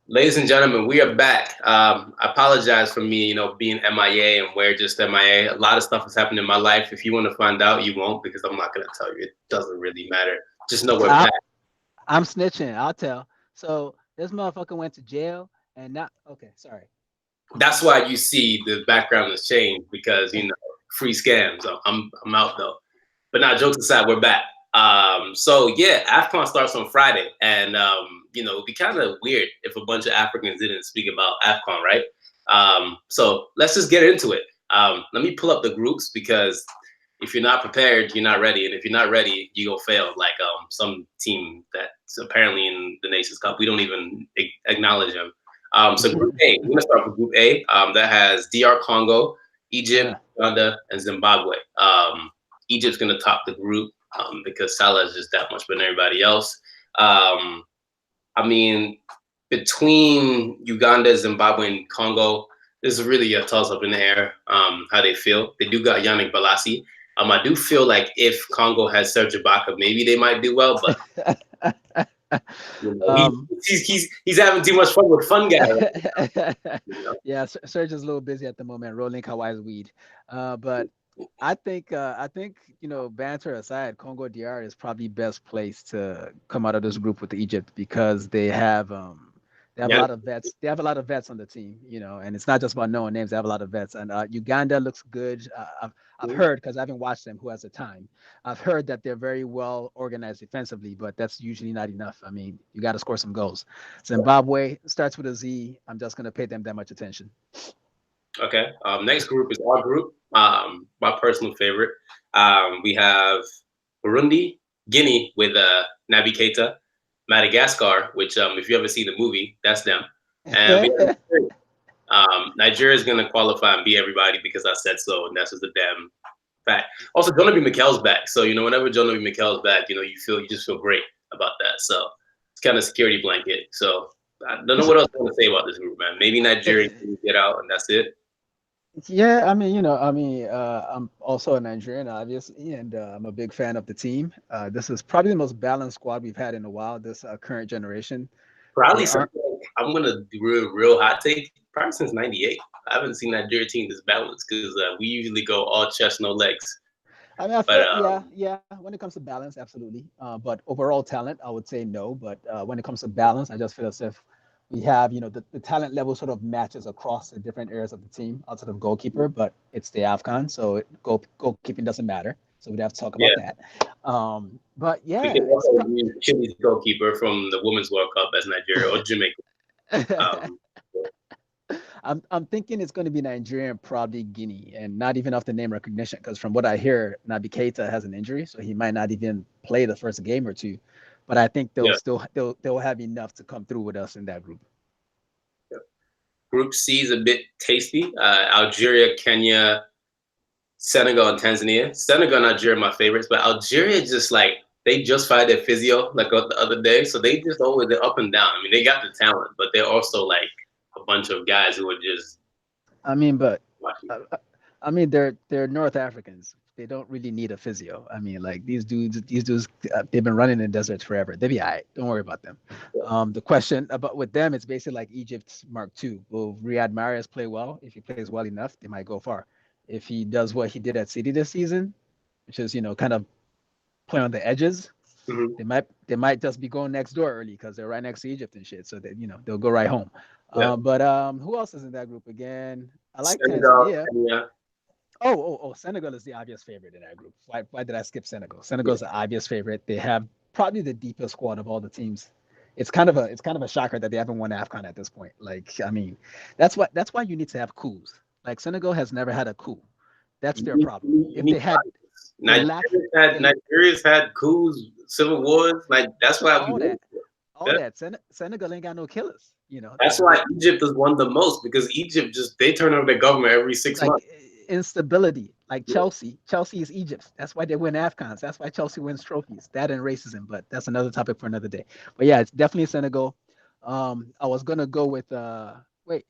Ladies and gentlemen, we are back. I apologize for me, being MIA and where just MIA. A lot of stuff has happened in my life. If you want to find out, you won't because I'm not going to tell you. It doesn't really matter. Just know we're I, back. I'm snitching. I'll tell. So this motherfucker went to jail and not okay. Sorry. That's why you see the background has changed because free scams. I'm out though. But now, jokes aside, we're back. So yeah, Afcon starts on Friday, and it'd be kind of weird if a bunch of Africans didn't speak about Afcon, right? So let's just get into it. Let me pull up the groups because if you're not prepared, you're not ready, and if you're not ready, you go fail. Like some team that's apparently in the Nations Cup, we don't even acknowledge them. So Group A, we're gonna start with Group A. That has DR Congo, Egypt, Yeah. Uganda, and Zimbabwe. Egypt's going to top the group because Salah is just that much better than everybody else. Um, I mean, between Uganda, Zimbabwe, and Congo, this is really a toss up in the air. How they feel. They do got Yannick Balassi. I do feel like if Congo has Serge Ibaka, maybe they might do well, but um. he's having too much fun with fun guy. Right? Yeah, Serge is a little busy at the moment, rolling Kawhi's weed. But I think banter aside, Congo DR is probably best placed to come out of this group with Egypt because they have a Yeah, lot of vets. They have a lot of vets on the team, and it's not just about knowing names. They have a lot of vets, and Uganda looks good. I've heard because I haven't watched them. Who has the time? I've heard that they're very well organized defensively, but that's usually not enough. I mean, you got to score some goals. Zimbabwe starts with a Z. I'm just gonna pay them that much attention. okay. Next group is our group. My personal favorite. We have Burundi, Guinea with Naby Keita, Madagascar, which if you ever see the movie, that's them. And we have Nigeria. Nigeria is going to qualify and beat everybody because I said so, and that's just a damn fact. Also, Jonathan McKell's back, so whenever Jonathan McKell's back, you just feel great about that. So it's kind of security blanket. So I don't know what else I want to say about this group, man. Maybe Nigeria can get out, and that's it. Yeah, I'm also a Nigerian, obviously, and I'm a big fan of the team. This is probably the most balanced squad we've had in a while. This current generation, Probably there aren't. something. I'm gonna do real hot take. Probably since '98, I haven't seen Nigeria team this balanced because we usually go all chest, no legs. I mean, I But feel, yeah. When it comes to balance, absolutely. But overall talent, I would say no. But when it comes to balance, I just feel as if we have, the talent level sort of matches across the different areas of the team outside of goalkeeper. But it's the Afcon, so goalkeeping doesn't matter. So we'd have to talk about yeah, that. But we yeah, can also use Chile's goalkeeper from the Women's World Cup as Nigeria or Jamaica. Um, I'm thinking it's going to be Nigerian, probably Guinea, and not even off the name recognition, because from what I hear, Naby Keita has an injury, so he might not even play the first game or two. But I think yeah, they'll have enough to come through with us in that group. yeah. Group C is a bit tasty. Algeria, Kenya, Senegal, and Tanzania. Senegal and Algeria are my favorites, but Algeria just like they just fired their physio like the other day, so they just always they're up and down. I mean, they got the talent, but they're also like a bunch of guys who are just I mean, but watching. uh, uh, they're North Africans. They don't really need a physio. I mean, like these dudes, they've been running in deserts forever. They'll be all right. Don't worry about them. The question about with them, it's basically like Egypt's Mark II. Will Riyad Mahrez play well? If he plays well enough, they might go far. If he does what he did at City this season, which is kind of play on the edges, Mhm. they might just be going next door early because they're right next to Egypt and shit. So that they'll go right home. Yeah, But who else is in that group again? I like Senegal, Tanzania. Kenya. Oh, Senegal is the obvious favorite in that group. Why did I skip Senegal? Senegal Yeah. is the obvious favorite. They have probably the deepest squad of all the teams. It's kind of a shocker that they haven't won Afcon at this point. Like, I mean, that's why you need to have coups. Like Senegal has never had a coup. That's their problem. You If need they had, they lack they Nigeria's had coups, civil wars. Like that's why we all win. that, all That, that. Senegal ain't got no killers. that's why Egypt has won the most because Egypt just they turn over their government every six Like months. instability. Like Yeah. Chelsea. Chelsea is Egypt. That's why they win Afcons. That's why Chelsea wins trophies. That and racism, but that's another topic for another day. But yeah, it's definitely Senegal. I was gonna go with wait,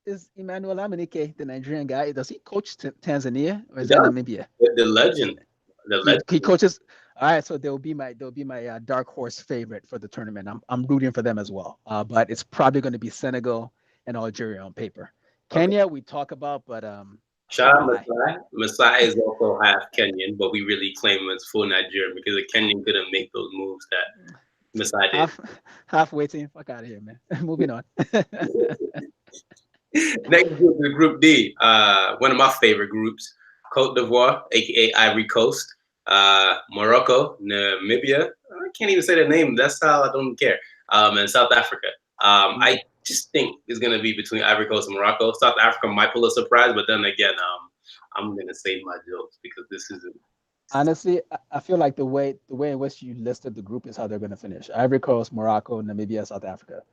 is Emmanuel Amunike the Nigerian guy? Does he coach Tanzania or He is that does. Namibia? The legend, the He legend. coaches. All right, so they'll be my dark horse favorite for the tournament. I'm rooting for them as well. But it's probably going to be Senegal and Algeria on paper. Okay. Kenya we talk about, but Shout keep out an eye. Masai. Masai is also half Kenyan, but we really claim him as full Nigerian because a Kenyan couldn't make those moves that Masai did. Half halfway team. Fuck out of here, man. Moving on. Next group is Group D. One of my favorite groups: Cote d'Ivoire, aka Ivory Coast, Morocco, Namibia. I can't even say the name. That's how I don't care. And South Africa. I just think it's gonna be between Ivory Coast and Morocco. South Africa might pull a surprise, but then again, I'm gonna save my jokes because this isn't. Honestly, I feel like the way in which you listed the group is how they're going to finish: Ivory Coast, Morocco, Namibia, South Africa,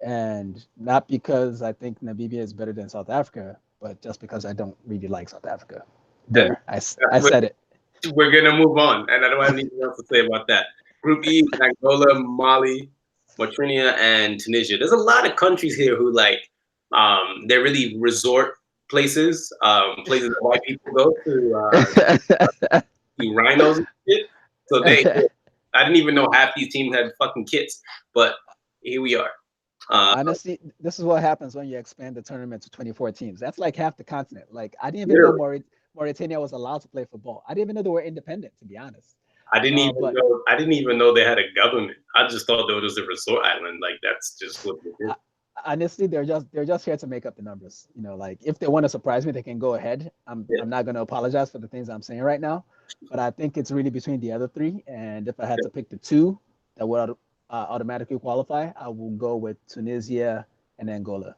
and not because I think Namibia is better than South Africa, but just because I don't really like South Africa. And There, I said it. we're gonna move on, and I don't have anything else to say about that. Group E: Angola, Mali, Mauritania, and Tunisia. There's a lot of countries here who they're really resort places, places that white people go to see rhinos and shit. So I didn't even know half these teams had fucking kits, but here we are. Uh, Honestly, this is what happens when you expand the tournament to 24 teams. That's like half the continent. Like I didn't even know Literally, Mauritania was allowed to play football. I didn't even know they were independent, to be honest. I didn't even But know. I didn't even know they had a government. I just thought there was a resort island. Like that's just what it is. I, honestly, they're just here to make up the numbers. Like if they want to surprise me, they can go ahead. Yeah, I'm not going to apologize for the things I'm saying right now, but I think it's really between the other three. And if I had yeah. to pick the two that would automatically qualify, I will go with Tunisia and Angola.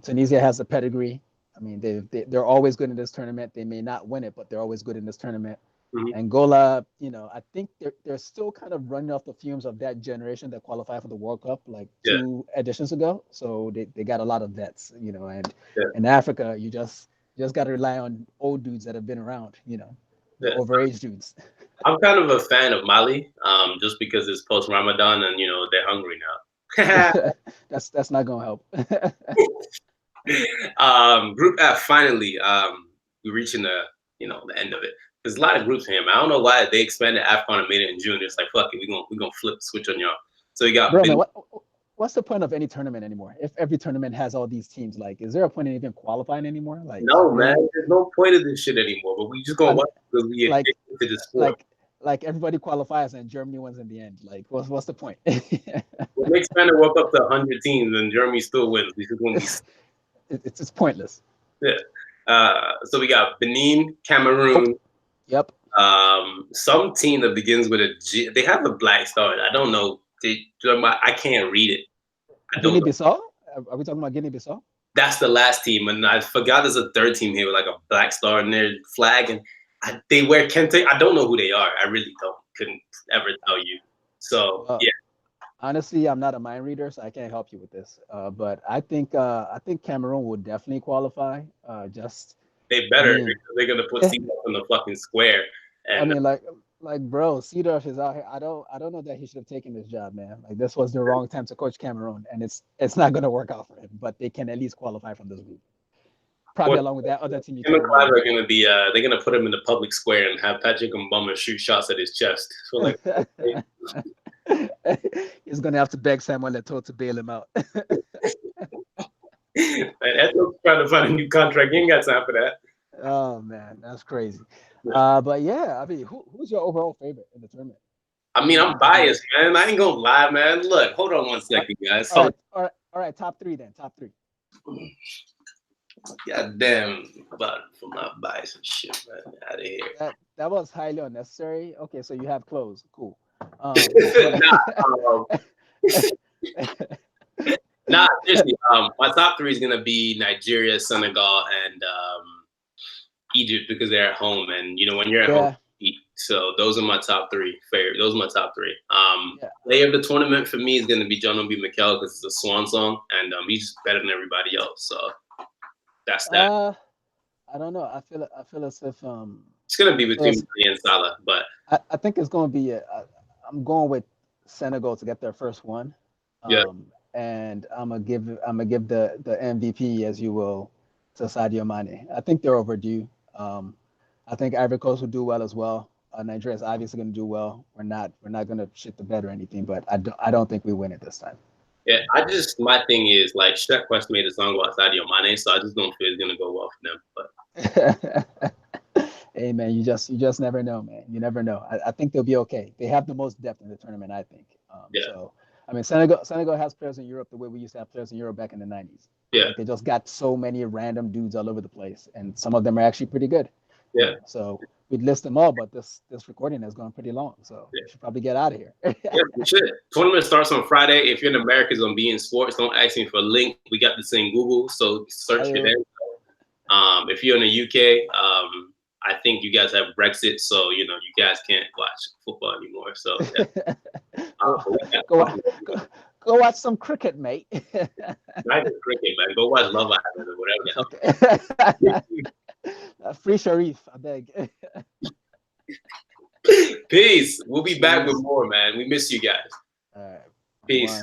Tunisia has a pedigree. I mean, they're always good in this tournament. They may not win it, but they're always good in this tournament. Mhm. Angola, I think they're still kind of running off the fumes of that generation that qualified for the World Cup like Yeah, 2 editions ago. So they got a lot of vets, and yeah, in Africa, you just got to rely on old dudes that have been around, the yeah. overage dudes. I'm kind of a fan of Mali, just because it's post Ramadan and they're hungry now. That's not gonna help. Group F, finally, we're reaching the end of it. There's a lot of groups here, man. I don't know why they expanded Afcon and made it in June. It's like fuck it, we're gonna flip the switch on y'all. So we got Bro, man, Benin. what's the point of any tournament anymore? If every tournament has all these teams, like, is there a point in even qualifying anymore? Like, No, man, really? there's no point of this shit anymore. But we just gonna I mean, watch because we like, addicted to the sport. like, like everybody qualifies and Germany wins in the end. Like, what's the point? When they expanded World Cup to 100 teams and Germany still wins, this is gonna be it's, it's pointless. yeah. So we got Benin, Nope. Cameroon, Yep. some team that begins with a G. They have a black star. I don't know. I can't read it. I don't know. Guinea-Bissau? Are we talking about Guinea-Bissau? That's the last team, and I forgot there's a third team here with like a black star in their flag, and they wear kente. I don't know who they are. I really don't. Couldn't ever tell you. So Well, yeah, honestly, I'm not a mind reader, so I can't help you with this. But I think Cameroon would definitely qualify. they I better mean, because they're gonna put eh, Steve up in the fucking square. I And mean, like, bro, Seedorf is out here. I don't know that he should have taken this job, man. Like, this was the wrong time to coach Cameroon, and it's not gonna work out for him. But they can at least qualify from this group, what probably along with that other team you him and can't Clive name. are gonna be they're gonna put him in the public square and have Patrick Mbama shoot shots at his chest. So like He's gonna have to beg Samuel Eto'o to bail him out. and Eto's trying to find a new contract. He ain't got time for that. Oh man, that's crazy. But yeah, I mean, who's your overall favorite in the tournament? I I mean, mean, I'm I'm talking like, biased, man. I ain't gonna lie, man. Look, hold on one all second, guys. all Hold right, all right, all right. Top three then. Top three. on. God damn, about from my bias and shit, man. Out of here. That was highly unnecessary. Okay, so you have clothes. Cool. But nah, um, nah, seriously. My top three is gonna be Nigeria, Senegal, and Egypt because they're at home, and when you're at home, yeah, you eat. So those are my top three favorite. Those are my top three. yeah. Player of the tournament for me is gonna be John Obi Mikel because it's a swan song, and he's just better than everybody else. So that's that. Uh, I don't know. I feel as if It's gonna be I feel between as Mane and Salah, but I think it's going to be. I'm going with Senegal to get their first one, yeah, and I'm gonna give the MVP, as you will, to Sadio Mane. I think they're overdue. I think Ivory Coast will do well as well. Nigeria is obviously going to do well. We're not going to shit the bed or anything, but I don't think we win it this time. Yeah, my thing is like Shrek Quest made a song about Sadio Mane, so I just don't feel it's gonna go well for them. But Hey man, you just never know, man. You never know. I think they'll be okay. They have the most depth in the tournament, I think. yeah, So I mean, Senegal has players in Europe the way we used to have players in Europe back in the 90s. yeah, Like they just got so many random dudes all over the place, and some of them are actually pretty good. yeah, So we'd list them all, but this recording has gone pretty long, so yeah. we should probably get out of here. Yeah, we should. Tournament starts on Friday. If you're in America, it's on Bein Sports. Don't ask me for a link. We got this in Google, so search it there. If you're in the UK, I think you guys have Brexit, so you guys can't watch football anymore. So yeah. Go watch some cricket, mate. Not just cricket, man. Go watch Love Island or whatever. Okay. Free Sharif, I beg. Peace. We'll be back with more, man. We miss you guys. All right. Peace.